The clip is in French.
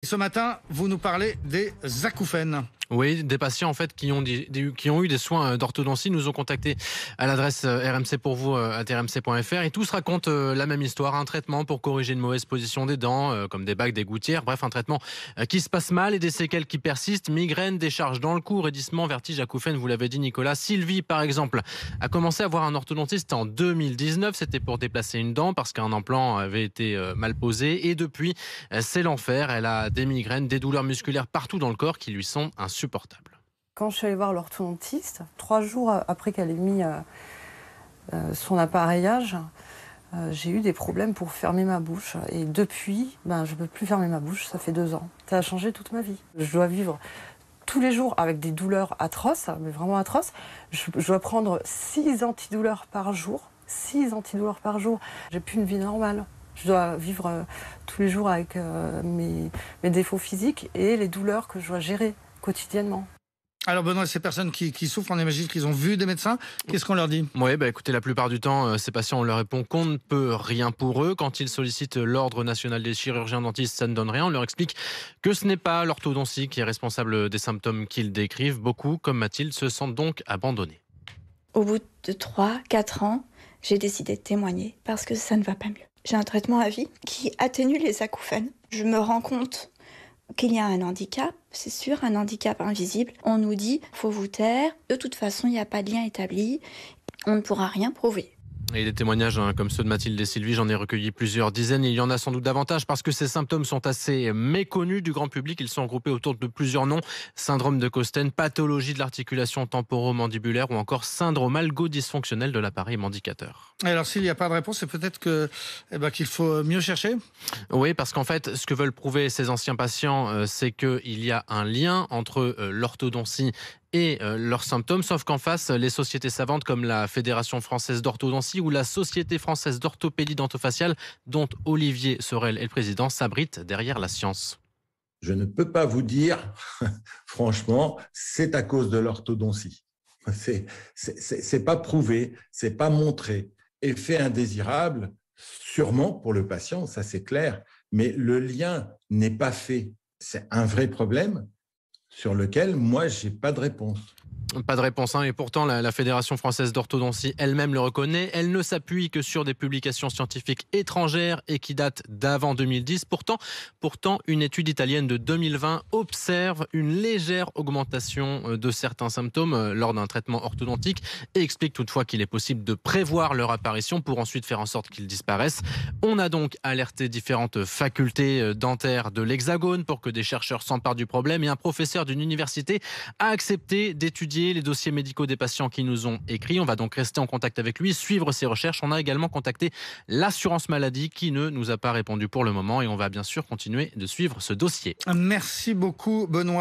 Ce matin, vous nous parlez des acouphènes. Oui, des patients en fait qui ont eu des soins d'orthodontie nous ont contactés à l'adresse RMC pour vous @rmc.fr et tous racontent la même histoire, un traitement pour corriger une mauvaise position des dents, comme des bagues, des gouttières, bref un traitement qui se passe mal et des séquelles qui persistent, migraines, décharges dans le cou, raidissement, vertige, acouphènes, vous l'avez dit Nicolas. Sylvie par exemple a commencé à voir un orthodontiste en 2019, c'était pour déplacer une dent parce qu'un implant avait été mal posé et depuis c'est l'enfer, elle a des migraines, des douleurs musculaires partout dans le corps qui lui sont insupportables. Quand je suis allée voir l'orthodontiste, 3 jours après qu'elle ait mis son appareillage, j'ai eu des problèmes pour fermer ma bouche. Et depuis, je ne peux plus fermer ma bouche, ça fait 2 ans. Ça a changé toute ma vie. Je dois vivre tous les jours avec des douleurs atroces, mais vraiment atroces. Je dois prendre 6 antidouleurs par jour. 6 antidouleurs par jour. J'ai plus une vie normale. Je dois vivre tous les jours avec mes défauts physiques et les douleurs que je dois gérer quotidiennement. Alors Benoît, ces personnes qui souffrent, on imagine qu'ils ont vu des médecins. Qu'est-ce qu'on leur dit ? Oui, écoutez, la plupart du temps, ces patients, on leur répond qu'on ne peut rien pour eux. Quand ils sollicitent l'Ordre national des chirurgiens dentistes, ça ne donne rien. On leur explique que ce n'est pas l'orthodontie qui est responsable des symptômes qu'ils décrivent. Beaucoup, comme Mathilde, se sentent donc abandonnés. Au bout de 3-4 ans, j'ai décidé de témoigner parce que ça ne va pas mieux. J'ai un traitement à vie qui atténue les acouphènes. Je me rends compte qu'il y a un handicap, c'est sûr, un handicap invisible. On nous dit « faut vous taire, de toute façon, il n'y a pas de lien établi, on ne pourra rien prouver ». Et des témoignages comme ceux de Mathilde et Sylvie, j'en ai recueilli plusieurs dizaines. Il y en a sans doute davantage parce que ces symptômes sont assez méconnus du grand public. Ils sont regroupés autour de plusieurs noms. Syndrome de Costen, pathologie de l'articulation temporomandibulaire ou encore syndrome algo-dysfonctionnel de l'appareil mandicateur. Alors s'il n'y a pas de réponse, c'est peut-être qu'il faut mieux chercher ? Oui, parce qu'en fait, ce que veulent prouver ces anciens patients, c'est qu'il y a un lien entre l'orthodontie et leurs symptômes, sauf qu'en face, les sociétés savantes comme la Fédération française d'orthodontie ou la Société française d'orthopédie dentofaciale, dont Olivier Sorel est le président, s'abritent derrière la science. Je ne peux pas vous dire, franchement, c'est à cause de l'orthodontie. C'est pas prouvé, c'est pas montré. Effet indésirable, sûrement pour le patient, ça c'est clair, mais le lien n'est pas fait. C'est un vrai problème sur lequel, moi, je n'ai pas de réponse. Pas de réponse, et pourtant la Fédération française d'orthodontie elle-même le reconnaît. Elle ne s'appuie que sur des publications scientifiques étrangères et qui datent d'avant 2010. Pourtant, une étude italienne de 2020 observe une légère augmentation de certains symptômes lors d'un traitement orthodontique et explique toutefois qu'il est possible de prévoir leur apparition pour ensuite faire en sorte qu'ils disparaissent. On a donc alerté différentes facultés dentaires de l'Hexagone pour que des chercheurs s'emparent du problème et un professeur d'une université a accepté d'étudier les dossiers médicaux des patients qui nous ont écrit. On va donc rester en contact avec lui, suivre ses recherches. On a également contacté l'assurance maladie qui ne nous a pas répondu pour le moment et on va bien sûr continuer de suivre ce dossier. Merci beaucoup Benoît.